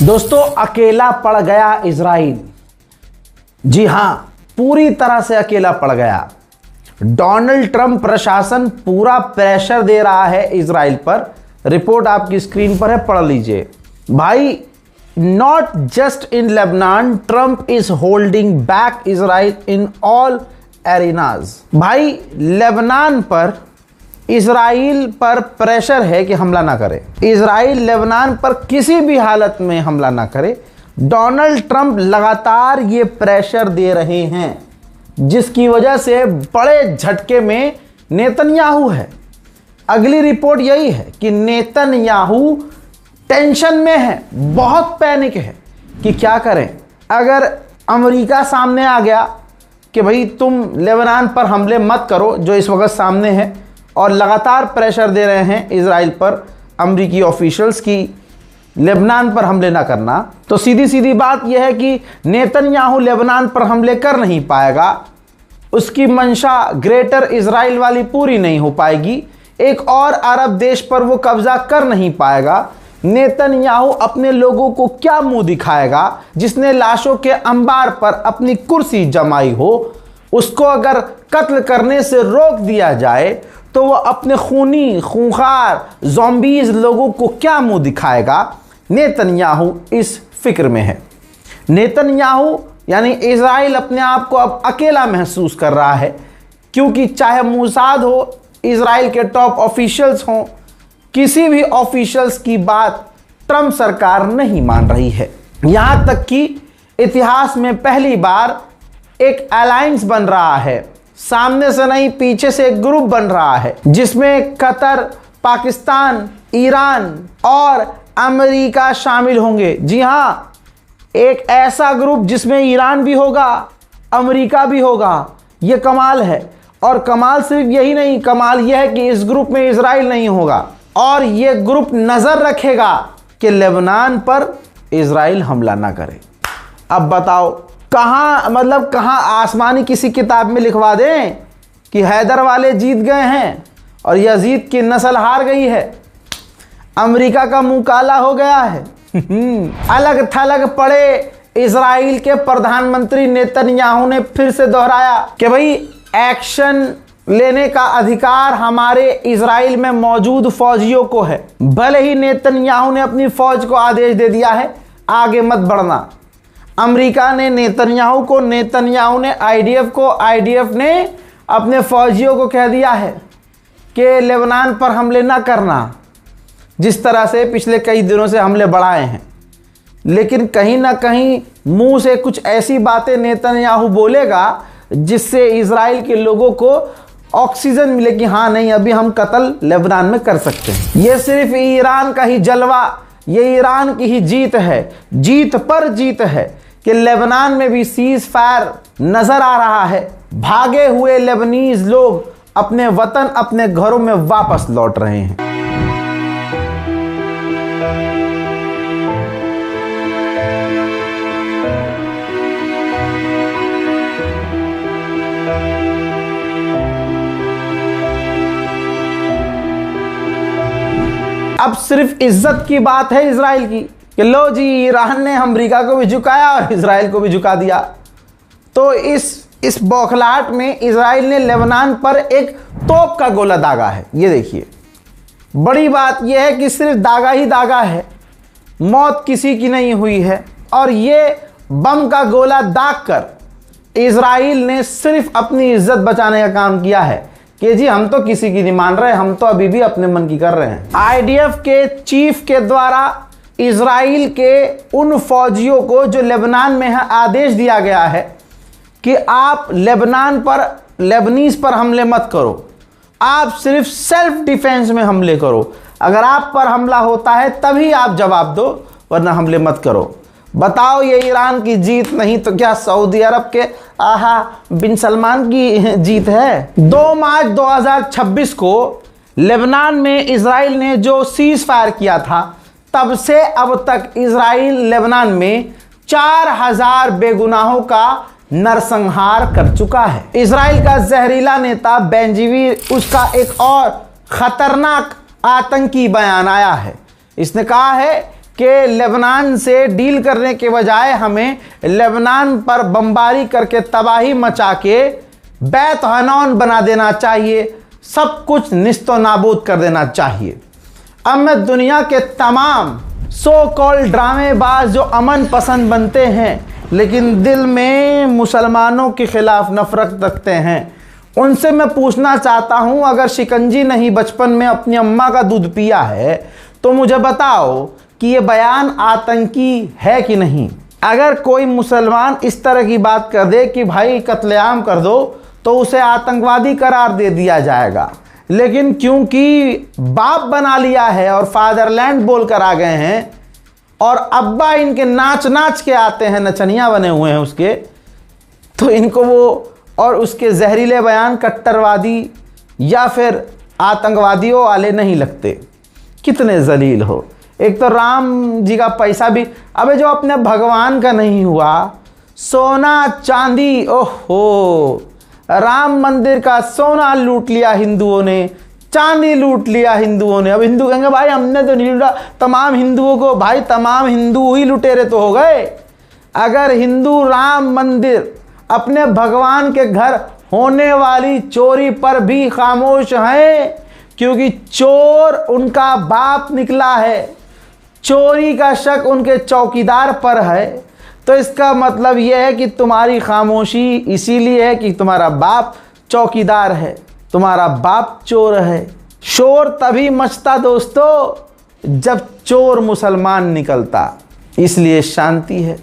दोस्तों, अकेला पड़ गया इजराइल। जी हां, पूरी तरह से अकेला पड़ गया। डोनाल्ड ट्रंप प्रशासन पूरा प्रेशर दे रहा है इजराइल पर। रिपोर्ट आपकी स्क्रीन पर है, पढ़ लीजिए। भाई, not just in Lebanon, Trump is holding back Israel in all arenas. भाई, लेबनान पर इजराइल पर प्रेशर है कि हमला ना करे। इजराइल लेबनान पर किसी भी हालत में हमला ना करे। डोनाल्ड ट्रंप लगातार ये प्रेशर दे रहे हैं, जिसकी वजह से बड़े झटके में नेतन्याहू है। अगली रिपोर्ट यही है कि नेतन्याहू टेंशन में है, बहुत पैनिक है कि क्या करें। अगर अमेरिका सामने आ गया कि भाई तुम लेबनान पर हमले मत करो, जो इस वक्त सामने है, और लगातार प्रेशर दे रहे हैं इजराइल पर अमेरिकी ऑफिशियल्स की लेबनान पर हमले ना करना, तो सीधी सीधी बात यह है कि नेतन्याहू लेबनान पर हमले कर नहीं पाएगा। उसकी मंशा ग्रेटर इजराइल वाली पूरी नहीं हो पाएगी। एक और अरब देश पर वो कब्जा कर नहीं पाएगा। नेतन्याहू अपने लोगों को क्या मुंह दिखाएगा? जिसने लाशों के अंबार पर अपनी कुर्सी जमाई हो, उसको अगर कत्ल करने से रोक दिया जाए तो वो अपने खूनी खूंखार ज़ॉम्बीज़ लोगों को क्या मुंह दिखाएगा? नेतन्याहू इस फिक्र में है। नेतन्याहू यानी इजराइल अपने आप को अब अकेला महसूस कर रहा है, क्योंकि चाहे मोसाद हो, इजराइल के टॉप ऑफिशियल्स हों, किसी भी ऑफिशियल्स की बात ट्रंप सरकार नहीं मान रही है। यहाँ तक कि इतिहास में पहली बार एक अलायंस बन रहा है, सामने से नहीं पीछे से एक ग्रुप बन रहा है, जिसमें कतर, पाकिस्तान, ईरान और अमेरिका शामिल होंगे। जी हाँ, एक ऐसा ग्रुप जिसमें ईरान भी होगा, अमेरिका भी होगा। यह कमाल है। और कमाल सिर्फ यही नहीं, कमाल यह है कि इस ग्रुप में इजराइल नहीं होगा, और यह ग्रुप नजर रखेगा कि लेबनान पर इजराइल हमला ना करे। अब बताओ, कहाँ आसमानी किसी किताब में लिखवा दें कि हैदर वाले जीत गए हैं और यजीद की नस्ल हार गई है, अमेरिका का मुंह काला हो गया है। अलग थलग पड़े इजराइल के प्रधानमंत्री नेतन्याहू ने फिर से दोहराया कि भाई एक्शन लेने का अधिकार हमारे इजराइल में मौजूद फौजियों को है। भले ही नेतन्याहू ने अपनी फौज को आदेश दे दिया है आगे मत बढ़ना। अमेरिका ने नेतन्याहू को, नेतन्याहू ने आईडीएफ को, आईडीएफ ने अपने फौजियों को कह दिया है कि लेबनान पर हमले ना करना, जिस तरह से पिछले कई दिनों से हमले बढ़ाए हैं। लेकिन कहीं ना कहीं मुंह से कुछ ऐसी बातें नेतन्याहू बोलेगा जिससे इजराइल के लोगों को ऑक्सीजन मिले कि हाँ नहीं, अभी हम कत्ल लेबनान में कर सकते हैं। ये सिर्फ ईरान का ही जलवा, ये ईरान की ही जीत है, जीत पर जीत है कि लेबनान में भी सीज फायर नजर आ रहा है। भागे हुए लेबनीज लोग अपने वतन, अपने घरों में वापस लौट रहे हैं। अब सिर्फ इज्जत की बात है इजराइल की कि लो जी, ईरान ने अमेरिका को भी झुकाया और इजराइल को भी झुका दिया। तो इस बौखलाहट में इजराइल ने लेबनान पर एक तोप का गोला दागा है। ये देखिए, बड़ी बात यह है कि सिर्फ दागा ही दागा है, मौत किसी की नहीं हुई है। और ये बम का गोला दाग कर इजराइल ने सिर्फ अपनी इज्जत बचाने का काम किया है कि जी हम तो किसी की नहीं मान रहे, हम तो अभी भी अपने मन की कर रहे हैं। आईडीएफ के चीफ के द्वारा इजराइल के उन फौजियों को जो लेबनान में है, आदेश दिया गया है कि आप लेबनान पर, लेबनीज पर हमले मत करो, आप सिर्फ सेल्फ डिफेंस में हमले करो। अगर आप पर हमला होता है तभी आप जवाब दो, वरना हमले मत करो। बताओ, ये ईरान की जीत नहीं तो क्या सऊदी अरब के बिन सलमान की जीत है? 2 मार्च 2026 को लेबनान में इजराइल ने जो सीज फायर किया था, तब से अब तक इजराइल लेबनान में 4000 बेगुनाहों का नरसंहार कर चुका है। इजराइल का जहरीला नेता बेंजीवीर, उसका एक और खतरनाक आतंकी बयान आया है। इसने कहा है कि लेबनान से डील करने के बजाय हमें लेबनान पर बमबारी करके तबाही मचा के बैत हनौन बना देना चाहिए, सब कुछ निस्तो नाबूद कर देना चाहिए। अब मैं दुनिया के तमाम सो कॉल्ड ड्रामेबाज जो अमन पसंद बनते हैं लेकिन दिल में मुसलमानों के खिलाफ नफरत रखते हैं, उनसे मैं पूछना चाहता हूं, अगर शिकंजी नहीं बचपन में अपनी अम्मा का दूध पिया है तो मुझे बताओ कि ये बयान आतंकी है कि नहीं। अगर कोई मुसलमान इस तरह की बात कर दे कि भाई कत्लेआम कर दो तो उसे आतंकवादी करार दे दिया जाएगा, लेकिन क्योंकि बाप बना लिया है और फादरलैंड बोलकर आ गए हैं और अब्बा इनके नाच नाच के आते हैं, नचनिया बने हुए हैं उसके, तो इनको वो और उसके जहरीले बयान कट्टरवादी या फिर आतंकवादियों वाले नहीं लगते। कितने जलील हो। एक तो राम जी का पैसा भी, अबे जो अपने भगवान का नहीं हुआ, सोना चांदी, ओहो, राम मंदिर का सोना लूट लिया हिंदुओं ने, चांदी लूट लिया हिंदुओं ने। अब हिंदू कहेंगे भाई हमने तो नहीं लूटा, तमाम हिंदुओं को, भाई तमाम हिंदू ही लुटेरे तो हो गए। अगर हिंदू राम मंदिर अपने भगवान के घर होने वाली चोरी पर भी खामोश हैं, क्योंकि चोर उनका बाप निकला है, चोरी का शक उनके चौकीदार पर है, तो इसका मतलब यह है कि तुम्हारी खामोशी इसीलिए है कि तुम्हारा बाप चौकीदार है, तुम्हारा बाप चोर है। शोर तभी मचता दोस्तों जब चोर मुसलमान निकलता, इसलिए शांति है।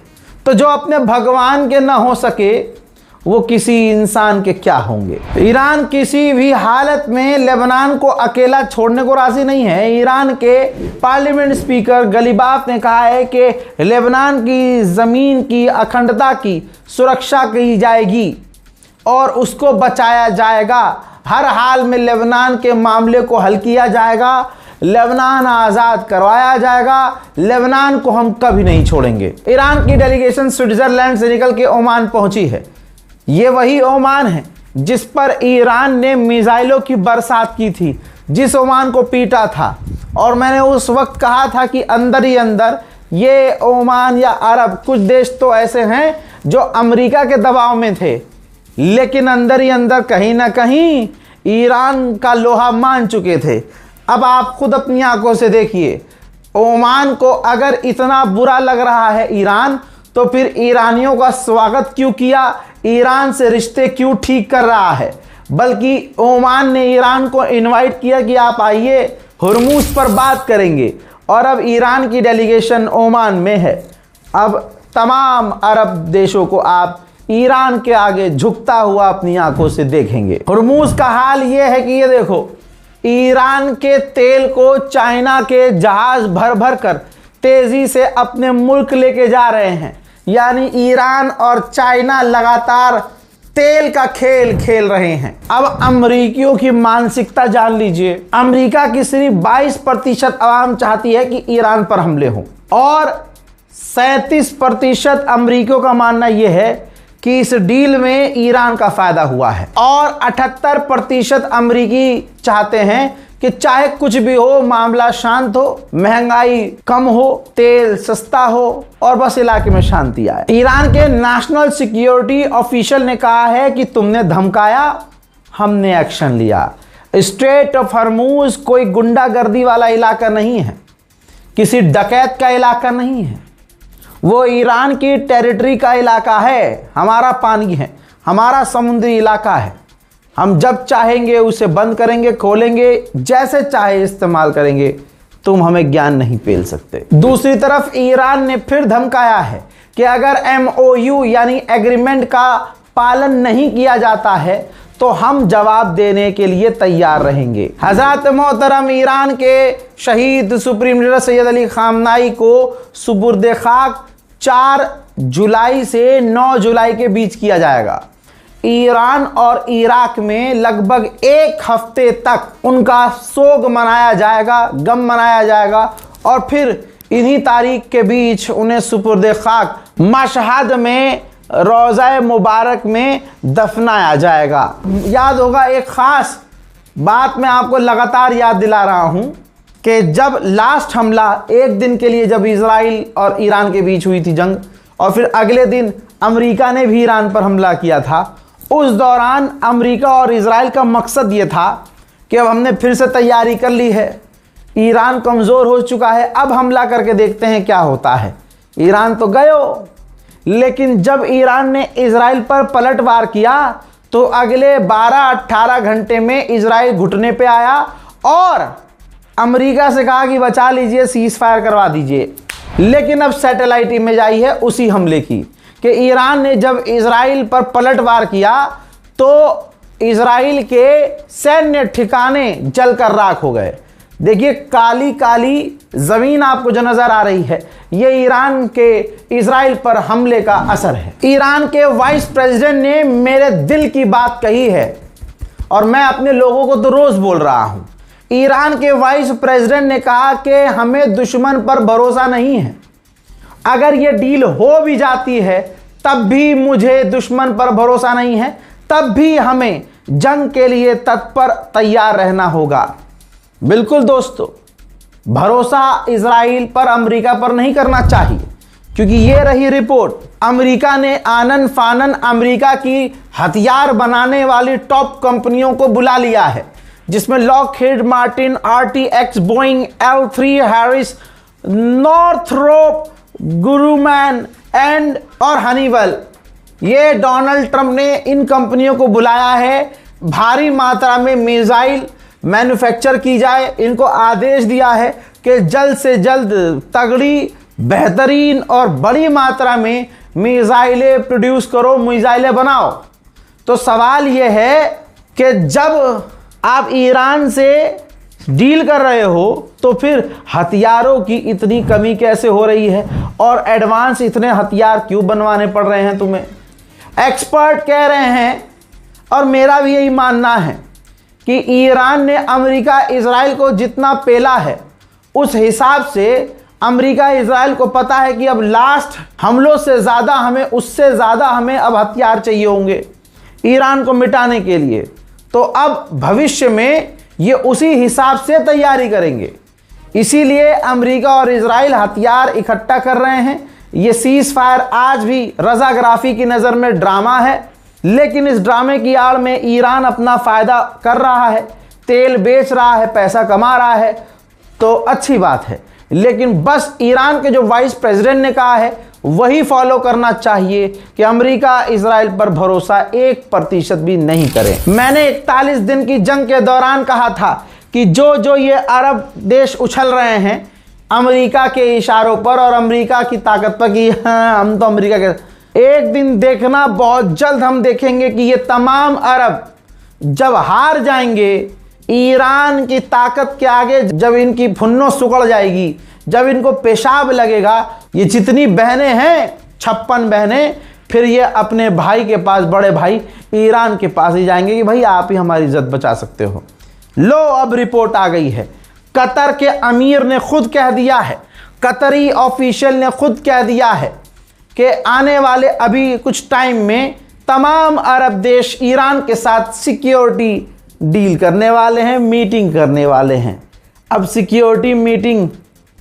तो जो अपने भगवान के ना हो सके वो किसी इंसान के क्या होंगे। ईरान किसी भी हालत में लेबनान को अकेला छोड़ने को राजी नहीं है। ईरान के पार्लियामेंट स्पीकर गलीबाफ ने कहा है कि लेबनान की ज़मीन की अखंडता की सुरक्षा की जाएगी और उसको बचाया जाएगा। हर हाल में लेबनान के मामले को हल किया जाएगा, लेबनान आज़ाद करवाया जाएगा, लेबनान को हम कभी नहीं छोड़ेंगे। ईरान की डेलीगेशन स्विट्ज़रलैंड से निकल के ओमान पहुंची है। ये वही ओमान है जिस पर ईरान ने मिसाइलों की बरसात की थी, जिस ओमान को पीटा था। और मैंने उस वक्त कहा था कि अंदर ही अंदर ये ओमान या अरब, कुछ देश तो ऐसे हैं जो अमेरिका के दबाव में थे, लेकिन अंदर ही अंदर कहीं ना कहीं ईरान का लोहा मान चुके थे। अब आप खुद अपनी आंखों से देखिए, ओमान को अगर इतना बुरा लग रहा है ईरान, तो फिर ईरानियों का स्वागत क्यों किया, ईरान से रिश्ते क्यों ठीक कर रहा है। बल्कि ओमान ने ईरान को इनवाइट किया कि आप आइए, हुर्मुज पर बात करेंगे। और अब ईरान की डेलीगेशन ओमान में है। अब तमाम अरब देशों को आप ईरान के आगे झुकता हुआ अपनी आंखों से देखेंगे। हुर्मुज का हाल ये है कि ये देखो, ईरान के तेल को चाइना के जहाज भर भर कर तेजी से अपने मुल्क लेके जा रहे हैं। यानी ईरान और चाइना लगातार तेल का खेल खेल रहे हैं। अब अमरीकियों की मानसिकता जान लीजिए। अमेरिका की सिर्फ 22% आवाम चाहती है कि ईरान पर हमले हों और 37% अमरीकियों का मानना यह है कि इस डील में ईरान का फायदा हुआ है और 78% अमरीकी चाहते हैं कि चाहे कुछ भी हो, मामला शांत हो, महंगाई कम हो, तेल सस्ता हो और बस इलाके में शांति आए। ईरान के नेशनल सिक्योरिटी ऑफिशियल ने कहा है कि तुमने धमकाया, हमने एक्शन लिया। स्ट्रेट ऑफ हॉर्मुज कोई गुंडागर्दी वाला इलाका नहीं है, किसी डकैत का इलाका नहीं है, वो ईरान की टेरिटरी का इलाका है। हमारा पानी है, हमारा समुद्री इलाका है, हम जब चाहेंगे उसे बंद करेंगे, खोलेंगे, जैसे चाहे इस्तेमाल करेंगे, तुम हमें ज्ञान नहीं पेल सकते। दूसरी तरफ ईरान ने फिर धमकाया है कि अगर MOU यानी एग्रीमेंट का पालन नहीं किया जाता है तो हम जवाब देने के लिए तैयार रहेंगे। हज़रत मोहतरम ईरान के शहीद सुप्रीम लीडर सैयद अली खामनाई को सुपुर्द खाक 4 जुलाई से 9 जुलाई के बीच किया जाएगा। ईरान और इराक में लगभग 1 हफ्ते तक उनका सोग मनाया जाएगा, गम मनाया जाएगा और फिर इन्हीं तारीख के बीच उन्हें सुपुर्द खाक मशहद में रोज़ा मुबारक में दफनाया जाएगा। याद होगा, एक ख़ास बात मैं आपको लगातार याद दिला रहा हूँ कि जब लास्ट हमला एक दिन के लिए जब इजराइल और ईरान के बीच हुई थी जंग, और फिर अगले दिन अमेरिका ने भी ईरान पर हमला किया था, उस दौरान अमेरिका और इजराइल का मकसद ये था कि अब हमने फिर से तैयारी कर ली है, ईरान कमज़ोर हो चुका है, अब हमला करके देखते हैं क्या होता है। ईरान तो गयो, लेकिन जब ईरान ने इजराइल पर पलटवार किया तो अगले 12-18 घंटे में इजराइल घुटने पे आया और अमेरिका से कहा कि बचा लीजिए, सीज फायर करवा दीजिए। लेकिन अब सैटेलाइट इमेज आई है उसी हमले की कि ईरान ने जब इजराइल पर पलटवार किया तो इजराइल के सैन्य ठिकाने जलकर राख हो गए। देखिए काली काली जमीन आपको जो नजर आ रही है, ये ईरान के इजराइल पर हमले का असर है। ईरान के वाइस प्रेसिडेंट ने मेरे दिल की बात कही है और मैं अपने लोगों को तो रोज बोल रहा हूं। ईरान के वाइस प्रेसिडेंट ने कहा कि हमें दुश्मन पर भरोसा नहीं है, अगर ये डील हो भी जाती है तब भी मुझे दुश्मन पर भरोसा नहीं है, तब भी हमें जंग के लिए तत्पर तैयार रहना होगा। बिल्कुल दोस्तों, भरोसा इजराइल पर अमेरिका पर नहीं करना चाहिए, क्योंकि ये रही रिपोर्ट, अमेरिका ने आनन फानन अमेरिका की हथियार बनाने वाली टॉप कंपनियों को बुला लिया है, जिसमें Lockheed Martin, RTX, Boeing, L3 Harris, Northrop, Grumman and और हनीवेल। ये डोनाल्ड ट्रंप ने इन कंपनियों को बुलाया है, भारी मात्रा में मिसाइल मैन्युफैक्चर की जाए, इनको आदेश दिया है कि जल्द से जल्द तगड़ी, बेहतरीन और बड़ी मात्रा में मिसाइलें प्रोड्यूस करो, मिसाइलें बनाओ। तो सवाल यह है कि जब आप ईरान से डील कर रहे हो तो फिर हथियारों की इतनी कमी कैसे हो रही है और एडवांस इतने हथियार क्यों बनवाने पड़ रहे हैं तुम्हें? एक्सपर्ट कह रहे हैं और मेरा भी यही मानना है कि ईरान ने अमेरिका इजराइल को जितना पेला है उस हिसाब से अमेरिका इजराइल को पता है कि अब लास्ट हमलों से ज़्यादा हमें, उससे ज़्यादा हमें अब हथियार चाहिए होंगे ईरान को मिटाने के लिए। तो अब भविष्य में ये उसी हिसाब से तैयारी करेंगे, इसीलिए अमेरिका और इजराइल हथियार इकट्ठा कर रहे हैं। ये सीज फायर आज भी रज़ाग्राफी की नज़र में ड्रामा है, लेकिन इस ड्रामे की आड़ में ईरान अपना फ़ायदा कर रहा है, तेल बेच रहा है, पैसा कमा रहा है, तो अच्छी बात है। लेकिन बस ईरान के जो वाइस प्रेसिडेंट ने कहा है वही फॉलो करना चाहिए कि अमेरिका इजराइल पर भरोसा 1% भी नहीं करे। मैंने 41 दिन की जंग के दौरान कहा था कि जो ये अरब देश उछल रहे हैं अमेरिका के इशारों पर और अमेरिका की ताकत पर कि हाँ हम तो अमेरिका के, एक दिन देखना, बहुत जल्द हम देखेंगे कि ये तमाम अरब जब हार जाएंगे ईरान की ताकत के आगे, जब इनकी फुन्नो सुकड़ जाएगी, जब इनको पेशाब लगेगा, ये जितनी बहनें हैं 56 बहनें, फिर ये अपने भाई के पास, बड़े भाई ईरान के पास ही जाएंगे कि भाई आप ही हमारी इज्जत बचा सकते हो। लो अब रिपोर्ट आ गई है, कतर के अमीर ने खुद कह दिया है, कतरी ऑफिशियल ने खुद कह दिया है कि आने वाले अभी कुछ टाइम में तमाम अरब देश ईरान के साथ सिक्योरिटी डील करने वाले हैं, मीटिंग करने वाले हैं। अब सिक्योरिटी मीटिंग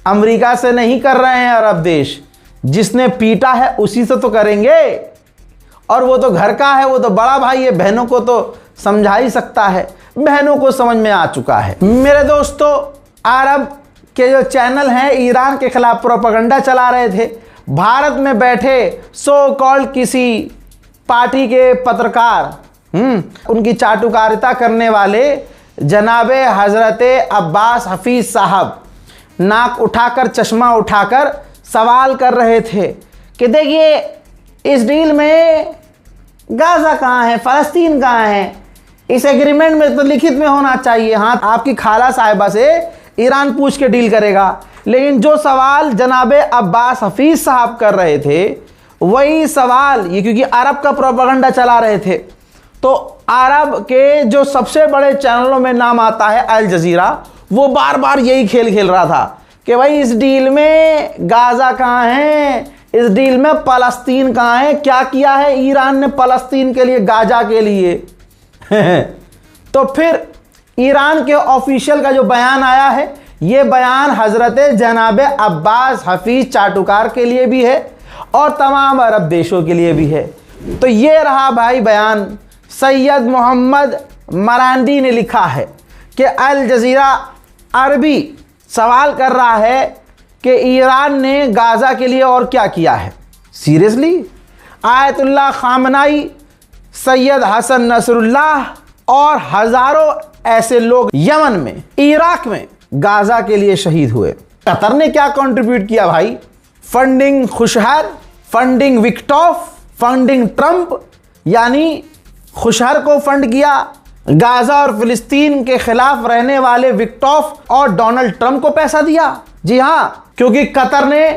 अमेरिका से नहीं कर रहे हैं अरब देश, जिसने पीटा है उसी से तो करेंगे, और वो तो घर का है, वो तो बड़ा भाई है, बहनों को तो समझा ही सकता है, बहनों को समझ में आ चुका है। मेरे दोस्तों, अरब के जो चैनल हैं ईरान के खिलाफ प्रोपेगेंडा चला रहे थे, भारत में बैठे सो कॉल्ड किसी पार्टी के पत्रकार, उनकी चाटुकारिता करने वाले जनाबे हजरत अब्बास हफीज साहब नाक उठाकर, चश्मा उठाकर सवाल कर रहे थे कि देखिए इस डील में गाजा कहाँ है, फ़लस्तीन कहाँ है, इस एग्रीमेंट में तो लिखित में होना चाहिए। हाँ, आपकी खाला साहिबा से ईरान पूछ के डील करेगा। लेकिन जो सवाल जनाबे अब्बास हफीज साहब कर रहे थे वही सवाल ये, क्योंकि अरब का प्रोपेगेंडा चला रहे थे, तो अरब के जो सबसे बड़े चैनलों में नाम आता है अल जजीरा, वो बार बार यही खेल खेल रहा था कि भाई इस डील में गाजा कहाँ है, इस डील में फ़लस्तीन कहाँ है, क्या किया है ईरान ने फ़लस्तीन के लिए, गाजा के लिए। तो फिर ईरान के ऑफिशियल का जो बयान आया है ये बयान हजरत जनाब अब्बास हफीज चाटुकार के लिए भी है और तमाम अरब देशों के लिए भी है। तो ये रहा भाई बयान। सैयद मोहम्मद मरांडी ने लिखा है कि अल जजीरा अरबी सवाल कर रहा है कि ईरान ने गाज़ा के लिए और क्या किया है। Seriously, Ayatollah Khamenei, Sayyed Hassan Nasrallah और हज़ारों ऐसे लोग यमन में, इराक में गाज़ा के लिए शहीद हुए। कतर ने क्या कंट्रीब्यूट किया भाई? फंडिंग खुशहर, फंडिंग विक्टॉफ, फंडिंग ट्रंप, यानी खुशहर को फंड किया, गाज़ा और फिलिस्तीन के खिलाफ रहने वाले विक्टॉफ और डोनाल्ड ट्रंप को पैसा दिया। जी हाँ, क्योंकि कतर ने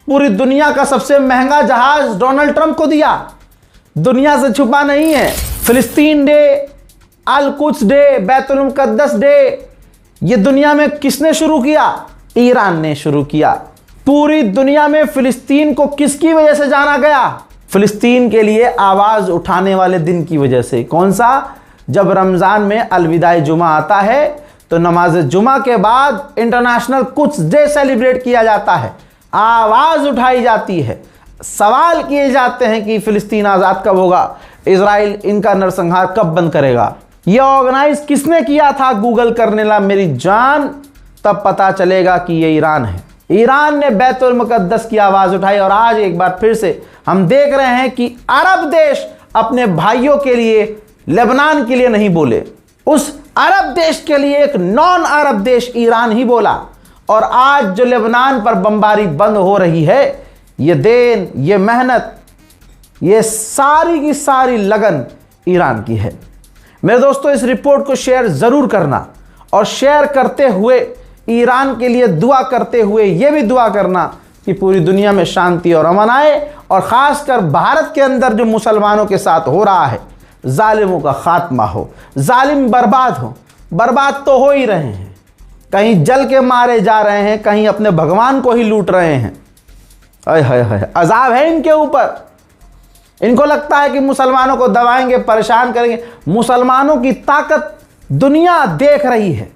पूरी दुनिया का सबसे महंगा जहाज डोनाल्ड ट्रंप को दिया। दुनिया से छुपा नहीं है। फिलिस्तीन डे, अल कुद्स डे, बैतुल मुक़द्दस डे, ये दुनिया में किसने शुरू किया? ईरान ने शुरू किया। पूरी दुनिया में फिलिस्तीन को किसकी वजह से जाना गया? फिलिस्तीन के लिए आवाज उठाने वाले दिन की वजह से। कौन सा? जब रमजान में अलविदाई जुमा आता है तो नमाज जुमा के बाद इंटरनेशनल कुद्स डे सेलिब्रेट किया जाता है, आवाज उठाई जाती है, सवाल किए जाते हैं कि फिलिस्तीन आज़ाद कब होगा, इजराइल इनका नरसंहार कब बंद करेगा। यह ऑर्गेनाइज किसने किया था? गूगल करने ला मेरी जान, तब पता चलेगा कि यह ईरान है। ईरान ने बैतुल मुक़द्दस की आवाज़ उठाई और आज एक बार फिर से हम देख रहे हैं कि अरब देश अपने भाइयों के लिए, लेबनान के लिए नहीं बोले, उस अरब देश के लिए एक नॉन अरब देश ईरान ही बोला। और आज जो लेबनान पर बमबारी बंद हो रही है, ये देन, ये मेहनत, ये सारी की सारी लगन ईरान की है। मेरे दोस्तों, इस रिपोर्ट को शेयर ज़रूर करना और शेयर करते हुए ईरान के लिए दुआ करते हुए ये भी दुआ करना कि पूरी दुनिया में शांति और अमन आए और ख़ासकर भारत के अंदर जो मुसलमानों के साथ हो रहा है, जालिमों का खात्मा हो, जालिम बर्बाद हो। बर्बाद तो हो ही रहे हैं, कहीं जल के मारे जा रहे हैं, कहीं अपने भगवान को ही लूट रहे हैं। हाय हाय हाय, अजाब है इनके ऊपर। इनको लगता है कि मुसलमानों को दबाएंगे, परेशान करेंगे। मुसलमानों की ताकत दुनिया देख रही है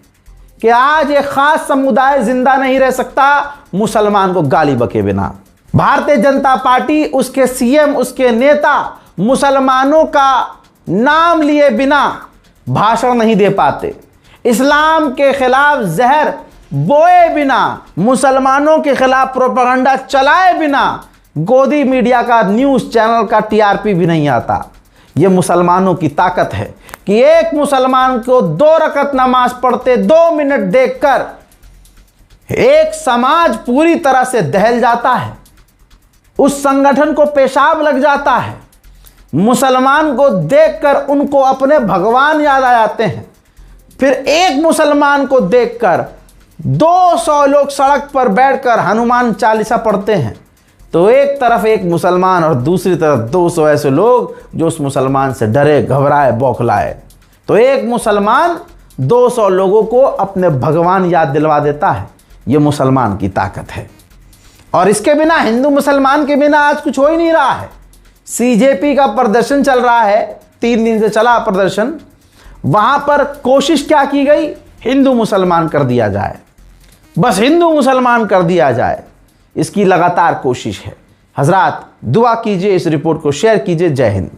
कि आज एक खास समुदाय जिंदा नहीं रह सकता मुसलमान को गाली बके बिना। भारतीय जनता पार्टी, उसके सीएम, उसके नेता मुसलमानों का नाम लिए बिना भाषण नहीं दे पाते, इस्लाम के खिलाफ जहर बोए बिना, मुसलमानों के खिलाफ प्रोपेगेंडा चलाए बिना गोदी मीडिया का, न्यूज़ चैनल का टीआरपी भी नहीं आता। ये मुसलमानों की ताकत है कि एक मुसलमान को 2 रकत नमाज पढ़ते 2 मिनट देखकर एक समाज पूरी तरह से दहल जाता है, उस संगठन को पेशाब लग जाता है। मुसलमान को देखकर उनको अपने भगवान याद आ जाते हैं। फिर एक मुसलमान को देखकर 200 लोग सड़क पर बैठकर हनुमान चालीसा पढ़ते हैं, तो एक तरफ एक मुसलमान और दूसरी तरफ 200 ऐसे लोग जो उस मुसलमान से डरे, घबराए, बौखलाए। तो एक मुसलमान 200 लोगों को अपने भगवान याद दिलवा देता है। ये मुसलमान की ताकत है। और इसके बिना, हिंदू मुसलमान के बिना आज कुछ हो ही नहीं रहा है। सीजेपी का प्रदर्शन चल रहा है, 3 दिन से चला प्रदर्शन। वहां पर कोशिश क्या की गई? हिंदू मुसलमान कर दिया जाए, बस हिंदू मुसलमान कर दिया जाए, इसकी लगातार कोशिश है। हजरात, दुआ कीजिए, इस रिपोर्ट को शेयर कीजिए। जय हिंद।